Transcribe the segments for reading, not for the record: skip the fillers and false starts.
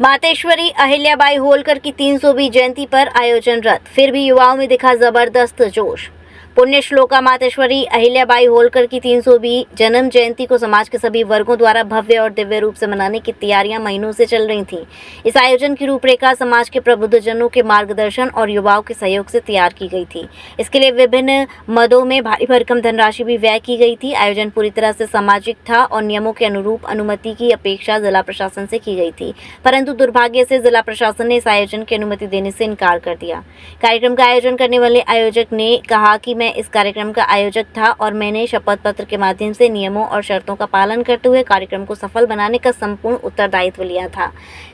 मातेश्वरी अहिल्याबाई होलकर की 320 जयंती पर आयोजन रद्द, फिर भी युवाओं में दिखा जबरदस्त जोश। पुण्य श्लोका मातेश्वरी अहिल्याबाई होलकर की 320 जन्म जयंती को समाज के सभी वर्गों द्वारा भव्य और दिव्य रूप से मनाने की तैयारियां महीनों से चल रही थीं। इस आयोजन की रूपरेखा समाज के प्रबुद्धजनों के मार्गदर्शन और युवाओं के सहयोग से तैयार की गई थी। इसके लिए विभिन्न मदों में भारी भरकम धनराशि भी व्यय की गई थी। आयोजन पूरी तरह से सामाजिक था और नियमों के अनुरूप अनुमति की अपेक्षा जिला प्रशासन से की गई थी, परंतु दुर्भाग्य से जिला प्रशासन ने इस आयोजन की अनुमति देने से इनकार कर दिया। कार्यक्रम का आयोजन करने वाले आयोजक ने कहा कि मैं इस कार्यक्रम का आयोजक था और मैंने शपथ पत्र के माध्यम से नियमों और शर्तों का पालन करते हुए कार्यक्रम को सफल बनाने का संपूर्ण उत्तरदायित्व लिया था।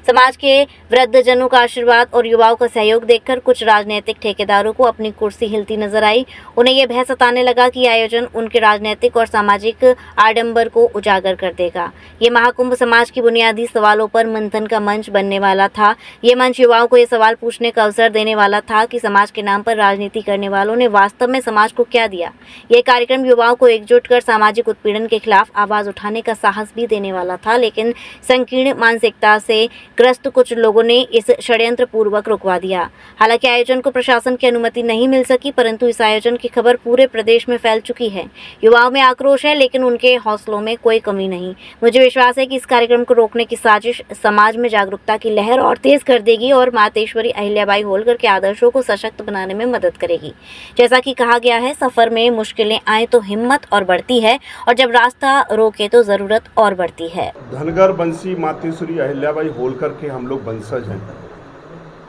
समाज के वृद्धजनों का आशीर्वाद और युवाओं का सहयोग देखकर कुछ राजनीतिक ठेकेदारों को अपनी कुर्सी हिलती नजर आई। उन्हें यह भय सताने लगा कि आयोजन उनके राजनीतिक और सामाजिक आडंबर को उजागर कर देगा। ये महाकुंभ समाज की बुनियादी सवालों पर मंथन का मंच बनने वाला था। ये मंच युवाओं को ये सवाल पूछने का अवसर देने वाला था कि समाज के नाम पर राजनीति करने वालों ने वास्तव में समाज को क्या दिया। यह कार्यक्रम युवाओं को एकजुट कर सामाजिक उत्पीड़न के खिलाफ आवाज उठाने का साहस भी देने वाला था, लेकिन संकीर्ण मानसिकता से ग्रस्त कुछ लोगों ने इस षड्यंत्र पूर्वक रुकवा दिया। हालांकि आयोजन को प्रशासन की अनुमति नहीं मिल सकी, परंतु इस आयोजन की खबर पूरे प्रदेश में फैल चुकी है। युवाओं में आक्रोश है, लेकिन उनके हौसलों में कोई कमी नहीं। मुझे विश्वास है कि इस कार्यक्रम को रोकने की साजिश समाज में जागरूकता की लहर और तेज कर देगी और मातेश्वरी अहिल्याबाई होलकर के आदर्शों को सशक्त बनाने में मदद करेगी। जैसा कि कहा गया है, सफर में मुश्किलें आए तो हिम्मत और बढ़ती है और जब रास्ता रोके तो जरूरत और बढ़ती है। धनगर बंसी मातेश्वरी अहिल्याबाई होलकर के हम लोग वंशज हैं।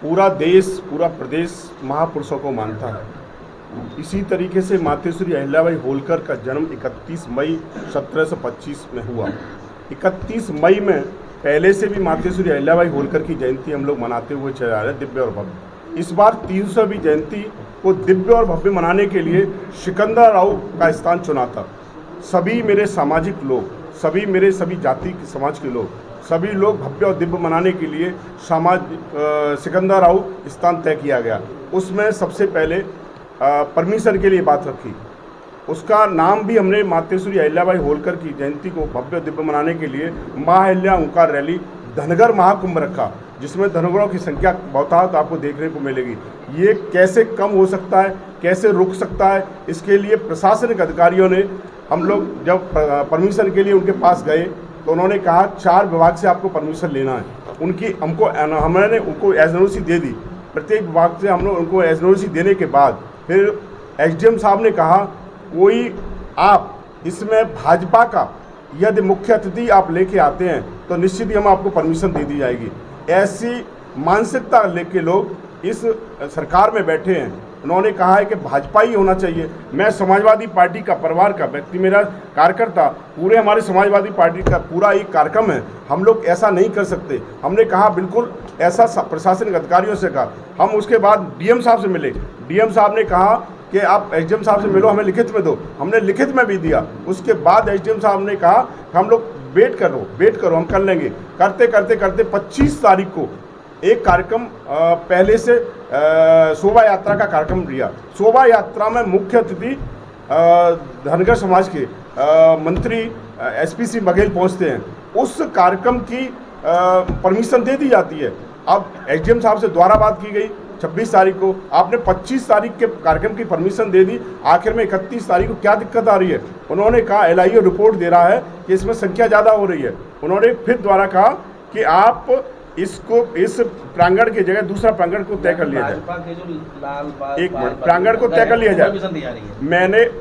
पूरा देश, पूरा प्रदेश महापुरुषों को मानता है। इसी तरीके से मातेश्वरी अहिल्याबाई होलकर का जन्म 31 मई 1725 में हुआ। 31 मई में पहले से भी मातेश्वरी अहिल्याबाई होलकर की जयंती हम लोग मनाते हुए चले आ रहे हैं, दिव्य और भव्य। इस बार 300वीं जयंती को दिव्य और भव्य मनाने के लिए सिकंदर राव का स्थान चुना था। सभी मेरे सामाजिक लोग, सभी जाति समाज के लोग, सभी लोग भव्य और दिव्य मनाने के लिए सिकंदर राव स्थान तय किया गया। उसमें सबसे पहले परमिशन के लिए बात रखी। उसका नाम भी हमने मातेश्वरी अहिल्याबाई होलकर की जयंती को भव्य दिव्य मनाने के लिए महाअहिल्या ओंकार रैली धनगर महाकुंभ रखा, जिसमें धनगरों की संख्या बहुत आपको देखने को मिलेगी। ये कैसे कम हो सकता है, कैसे रुक सकता है, इसके लिए प्रशासनिक अधिकारियों ने, हम लोग जब परमिशन के लिए उनके पास गए तो उन्होंने कहा 4 विभाग से आपको परमिशन लेना है। हमने उनको एजनोसी दे दी। प्रत्येक विभाग से हम लोग उनको एजनोसी देने के बाद फिर एसडीएम साहब ने कहा कोई आप इसमें भाजपा का यदि मुख्य अतिथि आप लेके आते हैं तो निश्चित ही हम आपको परमिशन दे दी जाएगी। ऐसी मानसिकता लेके लोग इस सरकार में बैठे हैं। उन्होंने कहा है कि भाजपा ही होना चाहिए। मैं समाजवादी पार्टी का परिवार का व्यक्ति, मेरा कार्यकर्ता, पूरे हमारे समाजवादी पार्टी का पूरा एक कार्यक्रम है। हम लोग ऐसा नहीं कर सकते। हमने कहा बिल्कुल ऐसा प्रशासनिक अधिकारियों से कहा। हम उसके बाद डीएम साहब से मिले। डीएम साहब ने कहा कि आप एसडीएम साहब से मिलो, हमें लिखित में दो। हमने लिखित में भी दिया। उसके बाद एसडीएम साहब ने कहा कि हम लोग वेट करो, हम कर लेंगे। करते 25 तारीख को एक कार्यक्रम पहले से शोभा यात्रा का कार्यक्रम लिया। शोभा यात्रा में मुख्य अतिथि धनगर समाज के मंत्री एसपी बघेल पहुंचते हैं। उस कार्यक्रम की परमिशन दे दी जाती है। अब एसडीएम साहब से दोबारा बात की गई 26 तारीख को। आपने 25 तारीख के कार्यक्रम की परमिशन दे दी, आखिर में 31 तारीख को क्या दिक्कत आ रही है? उन्होंने कहा एलआईओ रिपोर्ट दे रहा है कि इसमें संख्या ज़्यादा हो रही है। उन्होंने फिर दोबारा कहा कि आप इसको इस प्रांगण की जगह दूसरा प्रांगण को तय कर लिया जाए। एक मिनट, प्रांगण को तय कर लिया जाए।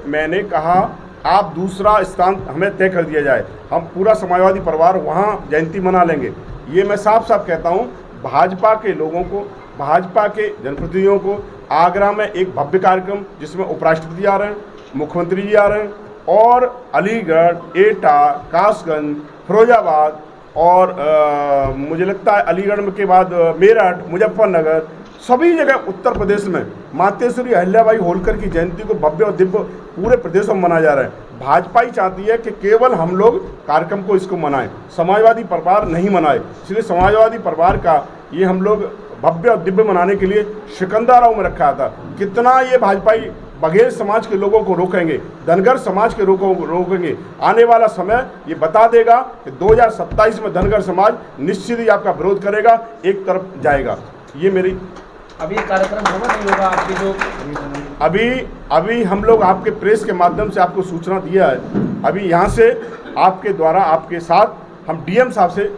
मैंने कहा आप दूसरा स्थान हमें तय कर दिया जाए, हम पूरा समाजवादी परिवार वहाँ जयंती मना लेंगे। ये मैं साफ साफ कहता हूँ भाजपा के लोगों को, भाजपा के जनप्रतिनिधियों को। आगरा में एक भव्य कार्यक्रम जिसमें उपराष्ट्रपति आ रहे हैं, मुख्यमंत्री जी आ रहे हैं, और अलीगढ़, एटा, कासगंज, फिरोजाबाद और मुझे लगता है अलीगढ़ के बाद मेरठ, मुजफ्फरनगर, सभी जगह उत्तर प्रदेश में मातेश्वरी अहिल्याबाई होलकर की जयंती को भव्य और दिव्य पूरे प्रदेश में मनाया जा रहा है। भाजपा ही चाहती है कि केवल हम लोग कार्यक्रम को इसको मनाएं, समाजवादी परिवार नहीं मनाए। इसलिए समाजवादी परिवार का ये हम लोग भव्य और दिव्य मनाने के लिए सिकंदर राव में रखा था। कितना ये भाजपाई बघेल समाज के लोगों को रोकेंगे, धनगर समाज के लोगों को रोकेंगे। आने वाला समय ये बता देगा कि 2027 में धनगर समाज निश्चित ही आपका विरोध करेगा, एक तरफ जाएगा। ये मेरी अभी ये कार्यक्रम होगा नहीं होगा आपके जो अभी हम लोग आपके प्रेस के माध्यम से आपको सूचना दिया है। अभी यहाँ से आपके द्वारा आपके साथ हम डीएम साहब से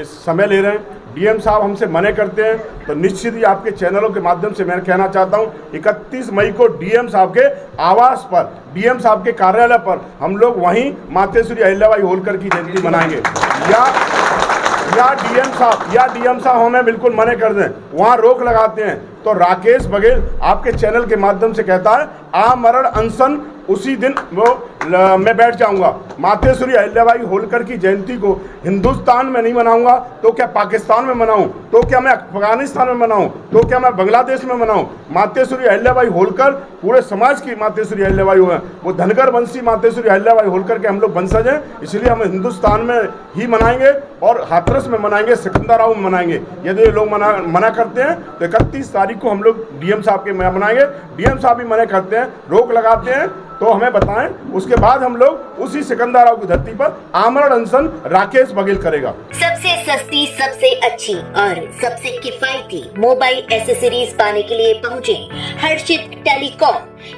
समय ले रहे हैं। डीएम साहब हमसे मना करते हैं तो निश्चित ही आपके चैनलों के माध्यम से मैं कहना चाहता हूं 31 मई को डीएम साहब के आवास पर, डीएम साहब के कार्यालय पर हम लोग वहीं मातेश्वरी अहिल्याबाई होलकर की जयंती मनाएंगे। या डीएम साहब हमें बिल्कुल मना कर दें, वहाँ रोक लगाते हैं तो राकेश बघेल आपके चैनल के माध्यम से कहता है आमरण अनशन उसी दिन मैं बैठ जाऊंगा। मातेश्वरी अहिल्याबाई होलकर की जयंती को हिंदुस्तान में नहीं मनाऊंगा तो क्या पाकिस्तान में मनाऊं, तो क्या मैं अफगानिस्तान में मनाऊं, तो क्या मैं बांग्लादेश में मनाऊं। मातेश्वरी अहिल्याबाई होलकर पूरे समाज की मातेश्वरी अहिल्याबाई हुए, वो धनगर वंशी मातेश्वरी अहिल्याबाई होलकर के हम लोग वंशज हैं, इसलिए हम हिंदुस्तान में ही मनाएंगे और हाथरस में मनाएंगे, सिकंदराबाद में मनाएंगे। यदि लोग मना करते हैं तो 31 तारीख को हम लोग डीएम साहब के मनाएंगे। डीएम साहब भी मना करते हैं, रोक लगाते हैं तो हमें बताएं, उसके बाद हम लोग उसी सिकंदराबाद की धरती पर आमरण अनशन राकेश बघेल करेगा। सबसे सस्ती, सबसे अच्छी और सबसे किफायती मोबाइल एसेसरीज पाने के लिए पहुँचे हर्षित टेलीकॉम।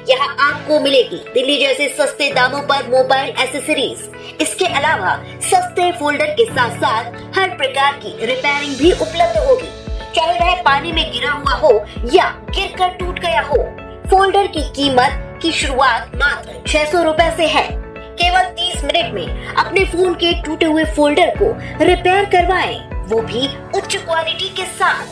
यहाँ आपको मिलेगी दिल्ली जैसे सस्ते दामों पर मोबाइल एसेसरीज। इसके अलावा सस्ते फोल्डर के साथ साथ हर प्रकार की रिपेयरिंग भी उपलब्ध होगी, चाहे वह पानी में गिरा हुआ हो या गिरकर टूट गया हो। फोल्डर की कीमत की शुरुआत मात्र 600 रुपए से है। केवल 30 मिनट में अपने फोन के टूटे हुए फोल्डर को रिपेयर करवाएं, वो भी उच्च क्वालिटी के साथ।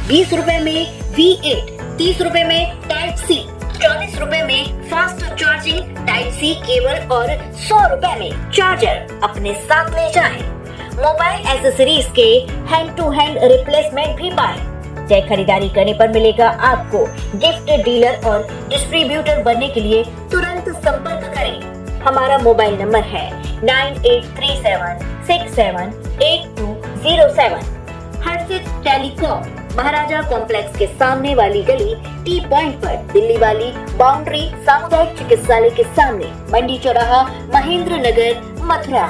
20 रुपए में V8, 30 रुपए में टाइप C, 40 रुपए में fast charging type C cable और 100 रुपए में चार्जर अपने साथ ले जाएं। मोबाइल एसेसरीज के हैंड टू हैंड रिप्लेसमेंट भी पाएं। जय खरीदारी करने पर मिलेगा आपको गिफ्ट डीलर और डिस्ट्रीब्यूटर बनने के लिए तुरंत संपर्क करें। हमारा मोबाइल नंबर है 9837678207। हर्षित टेलीकॉम, महाराजा कॉम्प्लेक्स के सामने वाली गली, टी पॉइंट पर, दिल्ली वाली बाउंड्री, सामुदायिक चिकित्सालय के सामने, मंडी चौराहा, महेंद्र नगर, मथुरा।